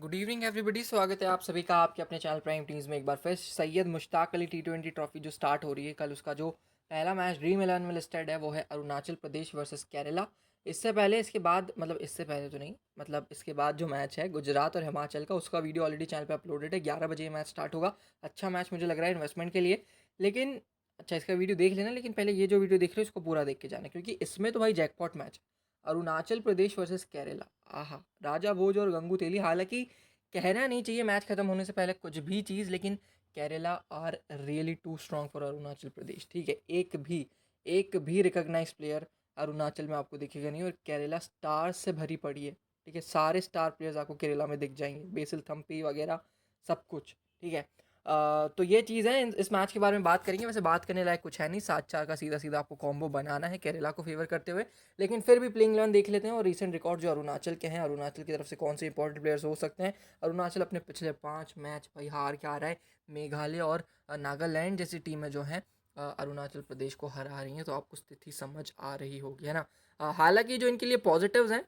Good evening everybody, स्वागत है आप सभी का आपके अपने चैनल प्राइम टीम्स में एक बार फिर। सैयद मुश्ताक अली टी20 ट्रॉफी जो स्टार्ट हो रही है कल, उसका जो पहला मैच ड्रीम 11 में लिस्टेड है वो है अरुणाचल प्रदेश वर्सेस केरला। इससे पहले इसके बाद इससे पहले तो नहीं, इसके बाद जो मैच है गुजरात और हिमाचल का, उसका वीडियो ऑलरेडी चैनल पे अपलोडेड है। 11 बजे ये मैच स्टार्ट होगा। अच्छा मैच मुझे लग रहा है इन्वेस्टमेंट के लिए। लेकिन अच्छा, इसका वीडियो देख लेना, लेकिन पहले ये जो वीडियो देख रहे हो इसको पूरा देख के जाना, क्योंकि इसमें तो भाई jackpot match. Arunachal Pradesh versus Kerala, आहा, राजा भोज और गंगू तेली। हालांकि कहना नहीं चाहिए मैच खत्म होने से पहले कुछ भी चीज़, लेकिन Kerala are really too strong for Arunachal Pradesh. ठीक है, एक भी रिकॉग्नाइज प्लेयर अरुणाचल में आपको दिखेगा नहीं, और केरला स्टार से भरी पड़ी है। ठीक है, सारे स्टार प्लेयर्स आपको केरला में दिख जाएंगे, बेसिल थम्पी वगैरह सब कुछ। ठीक है, तो ये चीज़ है। इस मैच के बारे में बात करेंगे। वैसे बात करने लायक कुछ है नहीं, 7-4 का सीधा सीधा आपको कॉम्बो बनाना है केरला को फेवर करते हुए। लेकिन फिर भी प्लेइंग 11 देख लेते हैं और रीसेंट रिकॉर्ड जो अरुणाचल के हैं, अरुणाचल की तरफ से कौन से इंपॉर्टेंट प्लेयर्स हो सकते हैं। अरुणाचल अपने पिछले 5 मैच भाई हार के आ रहा है। मेघालय और नागालैंड जैसी टीमें जो हैं अरुणाचल प्रदेश को हरा रही हैं, तो आपको स्थिति समझ आ रही होगी, है ना। हालांकि जो इनके लिए पॉजिटिव्स हैं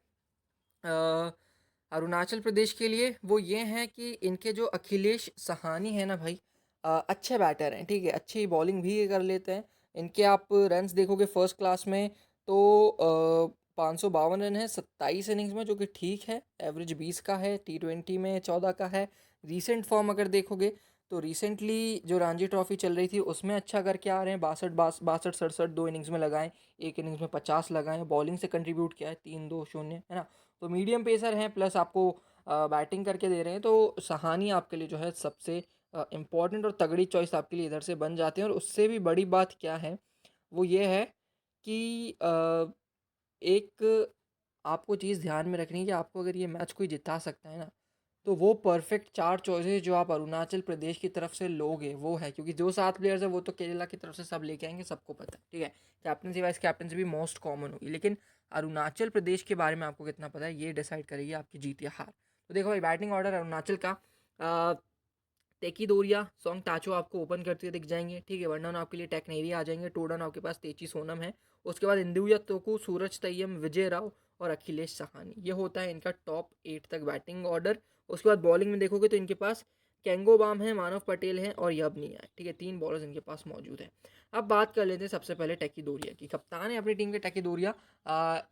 अरुणाचल प्रदेश के लिए, वो ये हैं कि इनके जो अखिलेश सहानी है ना भाई, अच्छे बैटर हैं। ठीक है, अच्छी बॉलिंग भी ये कर लेते हैं। इनके आप रन्स देखोगे फर्स्ट क्लास में तो 552 रन है 27 इनिंग्स में, जो कि ठीक है। एवरेज 20 का है, T20 में 14 का है। रीसेंट फॉर्म अगर देखोगे तो रिसेंटली जो रणजी ट्रॉफी चल रही थी उसमें अच्छा करके आ रहे हैं। 62 62 67 दो इनिंग्स में लगाएं, एक इनिंग्स में 50 लगाएं। बॉलिंग से कंट्रीब्यूट किया है 3-2-0, है ना। तो मीडियम पेसर हैं, प्लस आपको बैटिंग करके दे रहे हैं, तो सहानी आपके लिए जो है सबसे इम्पॉर्टेंट और तगड़ी चॉइस आपके लिए इधर से बन जाते हैं। और उससे भी बड़ी बात क्या है, वो ये है कि एक आपको चीज़ ध्यान में रखनी है कि आपको अगर ये मैच कोई जिता सकता है ना, तो वो परफेक्ट 4 चॉइसेस जो आप अरुणाचल प्रदेश की तरफ से लोगे वो है, क्योंकि जो 7 प्लेयर्स है वो तो केरला की तरफ से सब लेके आएंगे, सबको पता है। ठीक है, कैप्टनसी वाइस कैप्टनसी भी मोस्ट कॉमन होगी, लेकिन अरुणाचल प्रदेश के बारे में आपको कितना पता है ये डिसाइड करेगी आपकी जीत या हार। तो देखो भाई, बैटिंग ऑर्डर अरुणाचल का, टेकी दोरिया सॉन्ग टाचो आपको ओपन करते हुए दिख जाएंगे। ठीक है, वन डाउन आपके लिए टेक्नेरी आ जाएंगे। टू डाउन आपके पास तेची सोनम है। उसके बाद इंदुया तोकू, सूरज तैयम, विजय राव और अखिलेश सहानी। ये होता है इनका टॉप 8 तक बैटिंग ऑर्डर। उसके बाद बॉलिंग में देखोगे तो इनके पास कैंगोबाम है, मानव पटेल है और यबनिया है। ठीक है, 3 बॉलर्स इनके पास मौजूद हैं। अब बात कर लेते हैं सबसे पहले टेकी दोरिया की। कप्तान है अपनी टीम के टेकी दोरिया,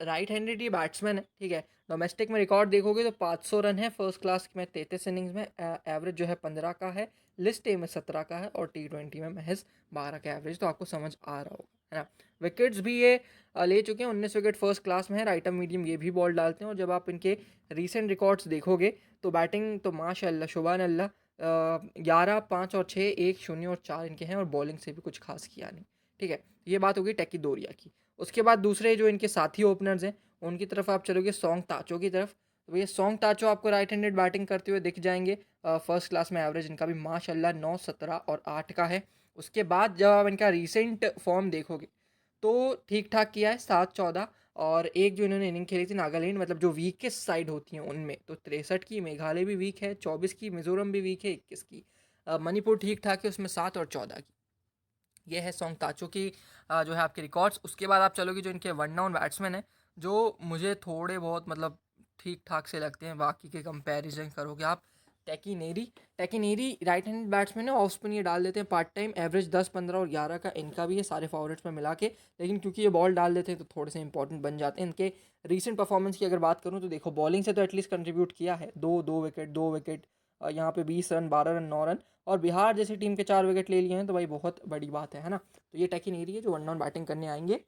राइट हैंडेड ये बैट्समैन है। ठीक है, डोमेस्टिक में रिकॉर्ड देखोगे तो 500 रन है फर्स्ट क्लास में 33 इनिंग्स में। एवरेज जो है 15 का है, लिस्ट ए में 17 का है, और T20 में महज 12 का एवरेज। तो आपको समझ आ रहा होगा, है ना। विकेट्स भी ये ले चुके हैं, 19 विकेट फर्स्ट क्लास में है। राइट मीडियम ये भी बॉल डालते हैं। और जब आप इनके रीसेंट रिकॉर्ड्स देखोगे तो बैटिंग तो माशाल्लाह शुभान अल्लाह, 11 5 और 6 1 0 और 4 इनके हैं, और बॉलिंग से भी कुछ खास किया नहीं। ठीक है, ये बात होगी टेकी दोरिया की। उसके बाद दूसरे जो इनके साथी ओपनर्स हैं उनकी तरफ आप चलोगे, सॉन्ग ताचो की तरफ। तो ये सॉन्ग ताचो आपको राइट हैंडेड बैटिंग करते हुए दिख जाएंगे। फर्स्ट क्लास में एवरेज इनका भी माशाल्लाह 9 17 और 8 का है। उसके बाद जब आप इनका रीसेंट फॉर्म देखोगे तो ठीक ठाक किया है, 7-14। और एक जो इन्होंने इनिंग खेली थी नागालैंड, जो वीकेस्ट साइड होती हैं उनमें तो 63 की मेघालय भी वीक है, 24 की मिजोरम भी वीक है, 21 की मणिपुर ठीक ठाक है, उसमें 7 और 14 की। ये है सॉन्ग ताचो की जो है आपके रिकॉर्ड्स। उसके बाद आप चलोगे जो इनके वन डाउन बैट्समैन हैं, जो मुझे थोड़े बहुत ठीक ठाक से लगते हैं, बाकी के कंपैरिजन करोगे आप। टेकिनेरी राइट हैंड बैट्समैन है, ऑफ स्पिन ये डाल देते हैं पार्ट टाइम। एवरेज 10 15 और 11 का इनका भी है सारे फॉरवर्ड्स में मिला के। लेकिन क्योंकि ये बॉल डाल देते हैं तो थोड़े से इंपॉर्टेंट बन जाते हैं। इनके रीसेंट परफॉर्मेंस की अगर बात करूँ तो देखो, बॉलिंग से तो एटलीस्ट कंट्रीब्यूट किया है, दो विकेट यहाँ पे 20 रन 12 रन 9 रन। और बिहार जैसी टीम के 4 विकेट ले लिए हैं, तो भाई बहुत बड़ी बात है ना। तो ये टेकिन एरी है जो वन डाउन बैटिंग करने आएंगे।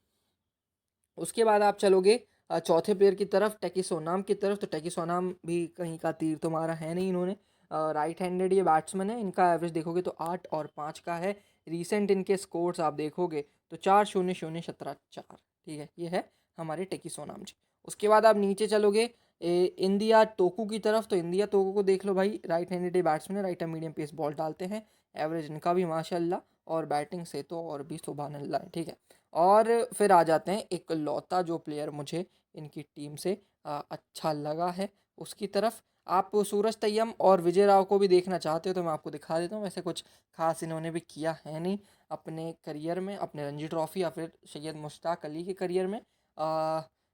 उसके बाद आप चलोगे चौथे प्लेयर की तरफ, टेकी सोनाम की तरफ। तो टेकी सोनाम भी कहीं का तीर तो मारा है नहीं इन्होंने। राइट हैंडेड ये बैट्समैन है। इनका एवरेज देखोगे तो 8 और 5 का है। रीसेंट इनके स्कोर्स आप देखोगे तो 4-0-0-17-4। ठीक है, ये है हमारे टेकी सोनाम जी। उसके बाद आप नीचे चलोगे इंडिया टोकू की तरफ। तो इंडिया टोकू को देख लो भाई, राइट हैंडेड बैट्समैन है, राइट मीडियम पेस बॉल डालते हैं। एवरेज इनका भी माशाल्लाह, और बैटिंग से तो और भी सुभान अल्लाह है। ठीक है, और फिर आ जाते हैं एक लौता जो प्लेयर मुझे इनकी टीम से अच्छा लगा है उसकी तरफ। आप सूरज तैयम और विजय राव को भी देखना चाहते हो तो मैं आपको दिखा देता हूँ। वैसे कुछ खास इन्होंने भी किया है नहीं अपने करियर में, अपने रणजी ट्रॉफी या फिर सैयद मुश्ताक अली के करियर में।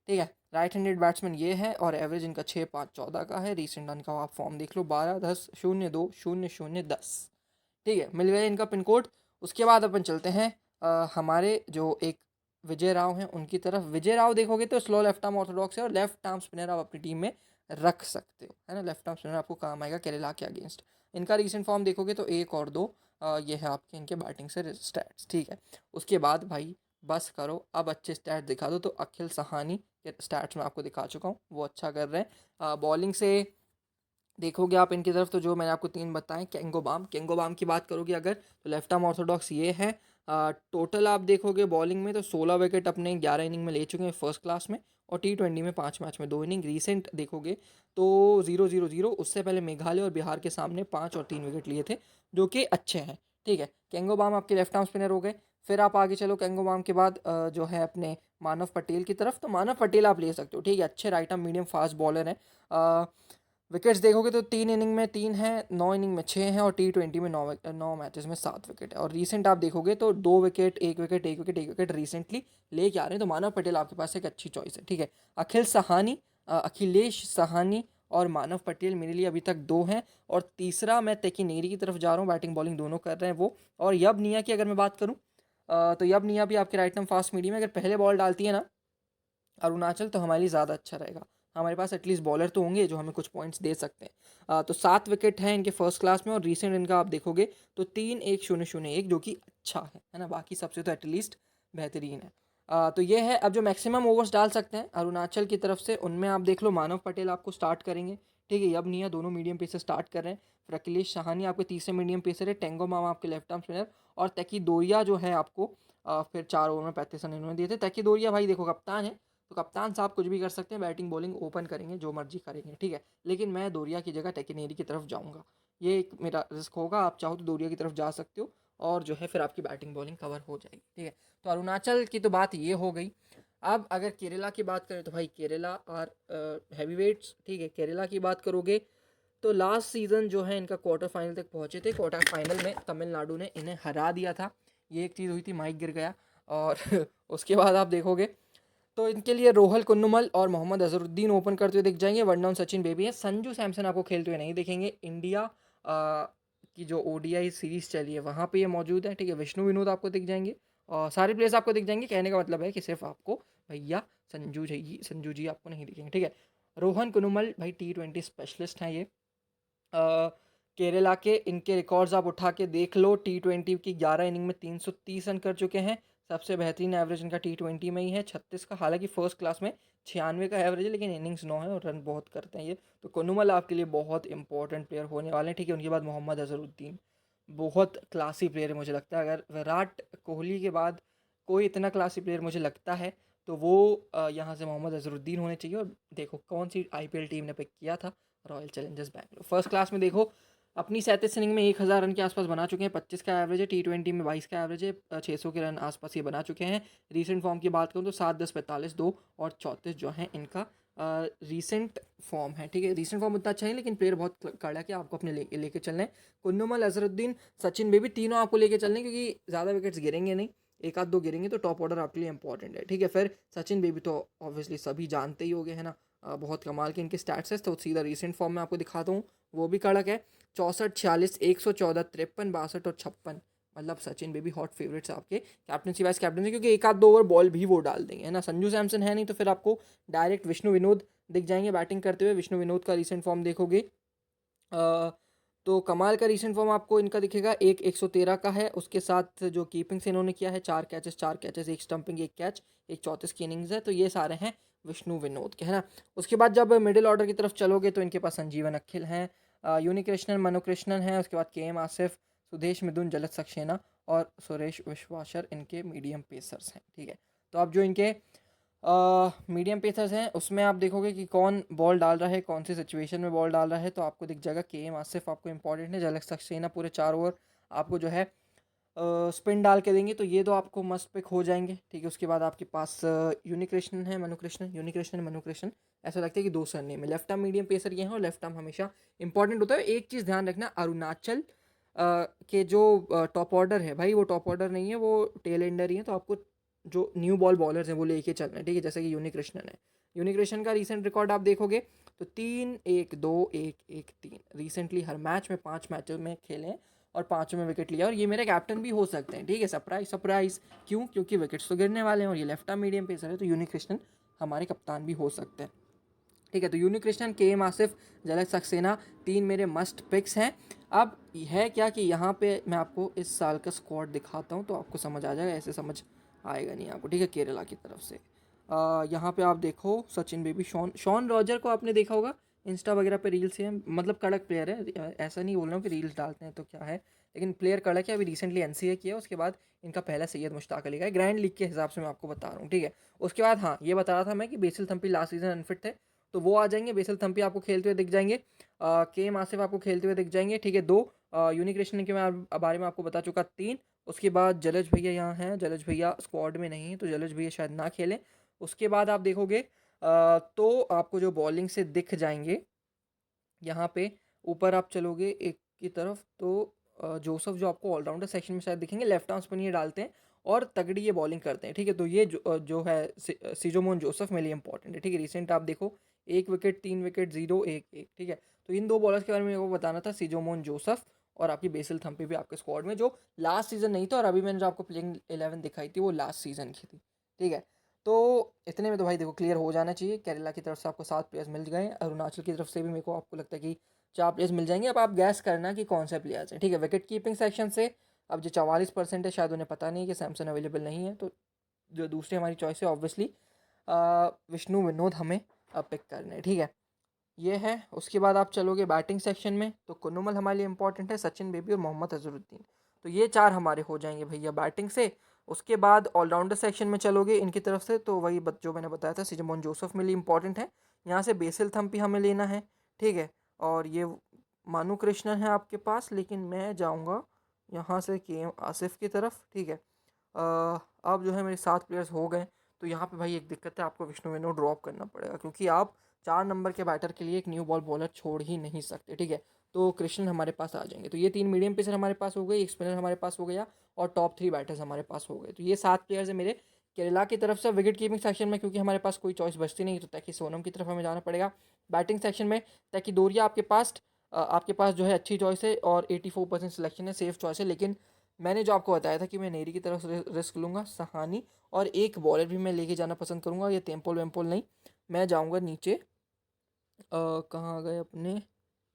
ठीक है। राइट हैंडेड बैट्समैन ये है और एवरेज इनका 6-5-14 का है। रीसेंट रन का आप फॉर्म देख लो 12-10-0-2-0-0-10। ठीक है, मिल गया इनका पिन कोड। उसके बाद अपन चलते हैं हमारे जो एक विजय राव हैं उनकी तरफ। विजय राव देखोगे तो स्लो लेफ्ट आर्म ऑर्थोडॉक्स है और लेफ्ट आर्म स्पिनर आप अपनी टीम में रख सकते हो, है ना। लेफ्ट आर्म स्पिनर आपको काम आएगा केरला के अगेंस्ट। इनका रिसेंट फॉर्म देखोगे तो 1 और 2, ये है आपके इनके बैटिंग से स्टैट्स। ठीक है, उसके बाद भाई बस करो, अब अच्छे स्टैट दिखा दो। तो अखिल सहानी के स्टैट्स मैं आपको दिखा चुका हूँ, वो अच्छा कर रहे हैं। बॉलिंग से देखोगे आप इनकी तरफ तो जो मैंने आपको 3 बताएं, केंगोबाम की बात करोगे अगर तो लेफ्ट आर्म ऑर्थोडॉक्स ये है। टोटल आप देखोगे बॉलिंग में तो 16 विकेट अपने 11 इनिंग में ले चुके हैं फर्स्ट क्लास में, और T20 में 5 मैच में 2 इनिंग। रीसेंट देखोगे तो 0-0-0, उससे पहले मेघालय और बिहार के सामने 5 और 3 विकेट लिए थे, जो कि अच्छे हैं। ठीक है, केंगोबाम आपके लेफ्ट आर्म स्पिनर हो गए। फिर आप आगे चलो केंगोबाम के बाद जो है अपने मानव पटेल की तरफ। तो मानव पटेल आप ले सकते हो, ठीक है, अच्छे right arm medium fast bowler हैं। विकेट्स देखोगे तो 3 इनिंग में 3 हैं, 9 इनिंग में 6 हैं, और T20 में 9 मैचेस में 7 विकेट है। और रीसेंट आप देखोगे तो 2 wicket, 1 wicket, 1 wicket, 1 wicket recently लेके आ रहे हैं। तो मानव पटेल आपके पास एक अच्छी चॉइस है। ठीक है, अखिलेश सहानी और मानव पटेल मेरे लिए अभी तक 2 हैं। और तीसरा मैं तेकीनेरी की तरफ जा रहा हूँ, बैटिंग बॉलिंग दोनों कर रहे हैं वो। और यब निया की अगर मैं बात करूँ तो यब निया भी आपके राइट आर्म फास्ट मीडियम में अगर पहले बॉल डालती है ना अरुणाचल, तो हमारे लिए ज़्यादा अच्छा रहेगा। हमारे पास एटलीस्ट बॉलर तो होंगे जो हमें कुछ पॉइंट्स दे सकते हैं। तो 7 विकेट हैं इनके फर्स्ट क्लास में, और रीसेंट इनका आप देखोगे तो 3-1-0-0-1, जो कि अच्छा है ना, बाकी सबसे तो एटलीस्ट बेहतरीन है। तो ये है। अब जो मैक्सिमम ओवर्स डाल सकते हैं अरुणाचल की तरफ से, उनमें आप देख लो मानव पटेल आपको स्टार्ट करेंगे। ठीक है, यब निया दोनों मीडियम पेसर स्टार्ट कर रहे हैं। फिर अखिलेश सहानी आपके तीसरे मीडियम पेसर है। टेंगो मामा आपके लेफ्ट आर्म स्पिनर, और तकी दोरिया जो है आपको फिर 4 ओवर में 35 रन इन्होंने दिए थे। तकी दोरिया भाई देखो कप्तान है, तो कप्तान साहब कुछ भी कर सकते हैं, बैटिंग बॉलिंग ओपन करेंगे, जो मर्जी करेंगे। ठीक है, लेकिन मैं दोरिया की जगह टेकिनेरी की तरफ जाऊंगा। ये एक मेरा रिस्क होगा, आप चाहो तो दोरिया की तरफ जा सकते हो, और जो है फिर आपकी बैटिंग बॉलिंग कवर हो जाएगी। ठीक है, तो अरुणाचल की तो बात ये हो गई। अब अगर केरला की बात करें तो भाई केरला और हैवी वेट्स। ठीक है, केरला की बात करोगे तो लास्ट सीज़न जो है इनका क्वार्टर फाइनल तक पहुंचे थे। क्वार्टर फाइनल में तमिलनाडु ने इन्हें हरा दिया था, ये एक चीज़ हुई थी, माइक गिर गया। और उसके बाद आप देखोगे तो इनके लिए रोहल कुन्नुमल और मोहम्मद अजहरुद्दीन ओपन करते हुए दिख जाएंगे। वन डाउन सचिन बेबी है। संजू सैमसन आपको खेलते हुए नहीं दिखेंगे। इंडिया की जो ODI सीरीज चली है वहाँ पे ये मौजूद है। ठीक है, विष्णु विनोद आपको दिख जाएंगे, और सारे प्लेयर्स आपको दिख जाएंगे। कहने का मतलब है कि सिर्फ आपको भैया संजू जी आपको नहीं दिखेंगे। ठीक है, रोहन कुनुमल भाई T20 स्पेशलिस्ट हैं ये। केरला के इनके रिकॉर्ड्स आप उठा के देख लो। T20 की 11 इनिंग में 330 रन कर चुके हैं। सबसे बेहतरीन एवरेज इनका T20 में ही है 36 का। हालांकि फर्स्ट क्लास में 96 का एवरेज है, लेकिन इनिंग्स 9 है और रन बहुत करते हैं ये। तो कुनुमल आपके लिए बहुत इंपॉर्टेंट प्लेयर होने वाले हैं। ठीक है, उनके बाद मोहम्मद अजहरुद्दीन बहुत क्लासी प्लेयर है मुझे लगता है। अगर विराट कोहली के बाद कोई इतना क्लासी प्लेयर मुझे लगता है तो वो यहाँ से मोहम्मद अजहरुद्दीन होने चाहिए। और देखो कौन सी IPL टीम ने पिक किया था, royal Challengers Bangalore. First class में देखो अपनी 37 इनिंग में 1000 रन के आसपास बना चुके हैं। 25 का एवरेज है। T20 में 22 का एवरेज है। 600 के रन आसपास ये बना चुके हैं। रीसेंट फॉर्म की बात करूँ तो 7-10-45-2 और 34 जो है इनका रीसेंट फॉर्म है। ठीक है, रीसेंट फॉर्म उतना अच्छा है, लेकिन प्लेयर बहुत कड़ा है, आपको अपने लेके चलना है। कुन्नुमल, अजहरुद्दीन, सचिन बेबी, तीनों आपको लेके चलने, क्योंकि ज़्यादा विकेट्स गिरेंगे नहीं, एक आध दो गिरेंगे, तो टॉप ऑर्डर आपके लिए इंपॉर्टेंट है। ठीक है, फिर सचिन बेबी तो ऑब्वियसली सभी जानते ही हो गए, है ना। बहुत कमाल के इनके स्टैट्स है। तो सीधा रीसेंट फॉर्म में आपको दिखाता हूँ, वो भी कड़क है। 64, 46, 114, 53, 62 और 56। मतलब सचिन बेबी हॉट फेवरेट्स आपके कैप्टनसी वाइस कैप्टनसी, क्योंकि एक आध दो ओवर बॉल भी वो डाल देंगे, है ना। संजू सैमसन है नहीं, तो फिर आपको डायरेक्ट विष्णु विनोद दिख जाएंगे बैटिंग करते हुए। विष्णु विनोद का रीसेंट फॉर्म देखोगे तो कमाल का रीसेंट फॉर्म आपको इनका दिखेगा। एक 113 का है, उसके साथ जो कीपिंग से इन्होंने किया है 4 कैचेस, एक स्टंपिंग, एक कैच, एक 34 की इनिंग्स है। तो ये सारे हैं विष्णु विनोद के, है ना। उसके बाद जब मिडिल ऑर्डर की तरफ चलोगे तो इनके पास संजीवन अखिल हैं, यूनिकृष्णन, मनुकृष्णन हैं। उसके बाद KM आसिफ, सुदेश मिदुन, जलत सक्सेना और सुरेश विश्वासर इनके मीडियम पेसर्स हैं। ठीक है, तो अब जो इनके मीडियम पेसर्स हैं उसमें आप देखोगे कि कौन बॉल डाल रहा है, कौन सी सिचुएशन में बॉल डाल रहा है, तो आपको दिख जाएगा। KM आसिफ आपको इंपॉर्टेंट है। जलक सक्सेना पूरे 4 ओवर आपको जो है स्पिन डाल के देंगे, तो ये तो आपको मस्ट पिक हो जाएंगे। ठीक है, उसके बाद आपके पास यूनिकृष्णन मनुकृष्णन, ऐसा लगता है कि 2 सरनेम है। लेफ्ट आर्म मीडियम पेसर ये हैं, और लेफ्ट आर्म हमेशा इंपॉर्टेंट होता है। एक चीज़ ध्यान रखना, अरुणाचल के जो टॉप ऑर्डर है भाई, वो टॉप ऑर्डर नहीं है, वो टेल एंडर ही है। तो आपको जो न्यू बॉल बॉलर्स हैं वो लेके चल रहे हैं, ठीक है, जैसे कि यूनिकृष्णन है। यूनिकृष्णन का रिसेंट रिकॉर्ड आप देखोगे तो 3-1-2-1-1-3 रिसेंटली हर मैच में 5 मैचों में खेले हैं और पाँचों में विकेट लिया, और ये मेरे कैप्टन भी हो सकते हैं, ठीक है। सरप्राइज सरप्राइज, क्यों? क्योंकि विकेट्स तो गिरने वाले हैं और ये लेफ्ट आर्म मीडियम पेसर है, तो यूनिकृष्णन हमारे कप्तान भी हो सकते हैं, ठीक है। तो यूनिकृष्णन, के एम आसिफ, जलज सक्सेना, 3 मेरे मस्ट पिक्स हैं। अब है क्या कि यहाँ पे मैं आपको इस साल का स्क्वाड दिखाता हूँ तो आपको समझ आ जाएगा, ऐसे समझ आएगा नहीं आपको, ठीक है। केरला की तरफ से यहाँ पे आप देखो सचिन बेबी, शॉन रॉजर को आपने देखा होगा इंस्टा वगैरह पे, रील्स है, मतलब कड़क प्लेयर है, ऐसा नहीं बोल रहा हूँ कि रील्स डालते हैं तो क्या है, लेकिन प्लेयर कड़क है। अभी रिसेंटली एनसीए किया, उसके बाद इनका पहला सैयद मुश्ताक अली का है, ग्रैंड लीग के हिसाब से मैं आपको बता रहा हूँ, ठीक है। उसके बाद हाँ, ये बता रहा था मैं कि BECIL Thampi last season unfit थे, तो वो आ जाएंगे। बेसिल थम्पी आपको खेलते हुए दिख जाएंगे, के एम आसिफ आपको खेलते हुए दिख जाएंगे, ठीक है। 2 यूनिकृष्णन के मैं बारे में आपको बता चुका, 3। उसके बाद जलज भैया यहाँ हैं, जलज भैया स्क्वाड में नहीं है तो जलज भैया शायद ना खेलें। उसके बाद आप देखोगे तो आपको जो बॉलिंग से दिख जाएंगे यहाँ पे, ऊपर आप चलोगे एक की तरफ तो जोसफ जो आपको ऑलराउंडर सेक्शन में शायद दिखेंगे, लेफ्ट आर्म स्पिन ये डालते हैं और तगड़ी ये बॉलिंग करते हैं, ठीक है। तो ये जो है सिजोमोन जोसफ मेरे लिए इंपॉर्टेंट है, ठीक है। रिसेंट आप देखो 1 विकेट, 3 विकेट, 0-1-1, ठीक है। तो इन 2 बॉलर्स के बारे में मेरे को बताना था, सिजोमोन जोसफ और आपकी बेसिल थम्पी भी आपके स्क्वाड में, जो लास्ट सीजन नहीं था, और अभी मैंने जो आपको प्लेइंग 11 दिखाई थी वो लास्ट सीजन की थी, ठीक है। तो इतने में तो भाई देखो क्लियर हो जाना चाहिए। केरला की तरफ से आपको 7 प्लेयर्स मिल गए, अरुणाचल की तरफ से भी मेरे को आपको लगता है कि 4 प्लेयर्स मिल जाएंगे। अब आप गैस करना कि कौन से प्लेयर्स हैं, ठीक है। विकेट कीपिंग सेक्शन से अब जो 44% है, शायद उन्हें पता नहीं है कि सैमसन अवेलेबल नहीं है, तो जो दूसरी हमारी चॉइस है ऑब्वियसली विष्णु विनोद हमें पिक करने हैं, ठीक है। ये है। उसके बाद आप चलोगे बैटिंग सेक्शन में, तो कुन्नुमल हमारे लिए इंपॉर्टेंट है, सचिन बेबी और मोहम्मद अजहरुद्दीन, तो ये 4 हमारे हो जाएंगे भैया बैटिंग से। उसके बाद ऑलराउंडर सेक्शन में चलोगे इनकी तरफ से, तो वही जो मैंने बताया था, सिजमोन जोसफ मेरे लिए इंपॉर्टेंट है। यहाँ से बेसिल थम्पी हमें लेना है, ठीक है। और ये मानू कृष्णन है आपके पास, लेकिन मैं जाऊँगा यहाँ से के एम आसिफ की तरफ, ठीक है। अब जो है मेरे 7 प्लेयर्स हो गए, तो यहाँ पे भाई एक दिक्कत है, आपको विष्णु वेनो ड्रॉप करना पड़ेगा, क्योंकि आप 4 नंबर के बैटर के लिए एक न्यू बॉल बॉलर छोड़ ही नहीं सकते, ठीक है। तो कृष्ण हमारे पास आ जाएंगे, तो ये 3 मीडियम पेसर हमारे पास हो गए, एक स्पिनर हमारे पास हो गया और टॉप 3 बैटर्स हमारे पास हो गए, तो ये 7 प्लेयर्स है मेरे केरला की तरफ से। विकेट कीपिंग सेक्शन में क्योंकि हमारे पास कोई चॉइस बचती नहीं, तो तैकी सोनम की तरफ हमें जाना पड़ेगा। बैटिंग सेक्शन में तैकी दोरिया आपके पास जो है अच्छी चॉइस है और 84% सिलेक्शन है, सेफ चॉइस है, लेकिन मैंने जो आपको बताया था कि मैं नेरी की तरफ से रिस्क लूँगा, सहानी और एक बॉलर भी मैं लेके जाना पसंद करूँगा, ये तेम्पोल वेम्पोल नहीं, मैं जाऊँगा नीचे, कहाँ गए अपने,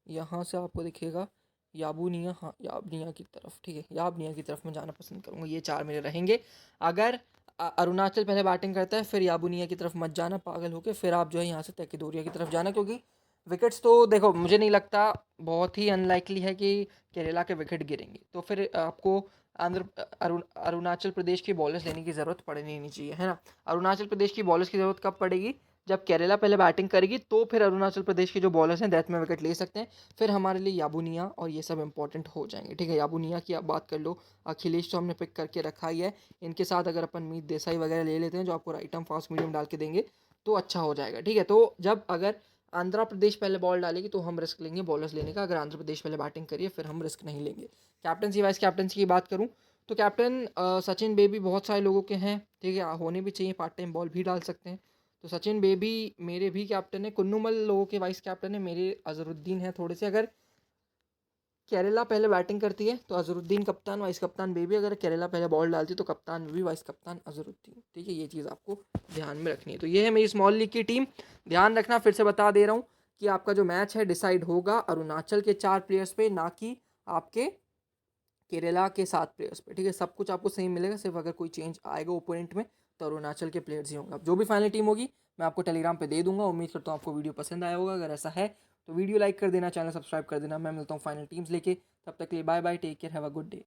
यहाँ से आपको दिखेगा याबुनिया, हाँ याबनिया की तरफ, ठीक है, याबनिया की तरफ मैं जाना पसंद करूँगा। ये 4 मेरे रहेंगे। अगर अरुणाचल पहले बैटिंग करता है, फिर याबुनिया की तरफ मत जाना पागल होके, फिर आप जो है यहाँ से तेकिदोरिया की तरफ जाना, क्योंकि विकेट्स तो देखो मुझे नहीं लगता, बहुत ही अनलाइकली है कि केरला के विकेट गिरेंगे, तो फिर आपको अरुणाचल प्रदेश की बॉलर्स लेने की ज़रूरत पड़नी नहीं चाहिए, है ना। अरुणाचल प्रदेश की बॉलर्स की ज़रूरत कब पड़ेगी? जब केरला पहले बैटिंग करेगी, तो फिर अरुणाचल प्रदेश के जो बॉलर्स हैं डेथ में विकेट ले सकते हैं, फिर हमारे लिए याबुनिया और ये सब इंपॉर्टेंट हो जाएंगे, ठीक है। याबुनिया की आप बात कर लो, अखिलेश तो हमने पिक करके रखा ही है, इनके साथ अगर अपन मीत देसाई वगैरह ले लेते हैं जो आपको राइट आर्म फास्ट मीडियम डाल के देंगे तो अच्छा हो जाएगा, ठीक है। तो जब अगर आंध्र प्रदेश पहले बॉल डालेगी तो हम रिस्क लेंगे बॉलर्स लेने का, अगर आंध्र प्रदेश पहले बैटिंग करिए फिर हम रिस्क नहीं लेंगे। कैप्टनसी वाइस कैप्टनसी की बात करूँ तो कैप्टन सचिन बेबी बहुत सारे लोगों के हैं, ठीक है, होने भी चाहिए, पार्ट टाइम बॉल भी डाल सकते हैं, तो सचिन बेबी मेरे भी कैप्टन है। कुन्नुमल लोगों के वाइस कैप्टन है, मेरे अजहरुद्दीन है थोड़े से। अगर केरला पहले बैटिंग करती है तो अजहरुद्दीन कप्तान, वाइस कप्तान बेबी, अगर केरला पहले बॉल डालती है तो कप्तान बेबी, वाइस कप्तान अजहरुद्दीन, ठीक है। ये चीज़ आपको ध्यान में रखनी है। तो ये है मेरी स्मॉल लीग की टीम। ध्यान रखना, फिर से बता दे रहा हूँ कि आपका जो मैच है डिसाइड होगा अरुणाचल के 4 प्लेयर्स पे, ना कि आपके केरला के 7 प्लेयर्स पे, ठीक है। सब कुछ आपको सेम मिलेगा, सिर्फ अगर कोई चेंज आएगा ओपोनेंट में तो अरुणाचल के प्लेयर्स ही होंगे। अब जो भी फाइनल टीम होगी मैं आपको टेलीग्राम पे दे दूंगा। उम्मीद करता हूँ आपको वीडियो पसंद आया होगा, अगर ऐसा है तो वीडियो लाइक कर देना, चैनल सब्सक्राइब कर देना। मैं मिलता हूँ फाइनल टीम्स लेके, तब तक के लिए bye bye, take care, have a good day.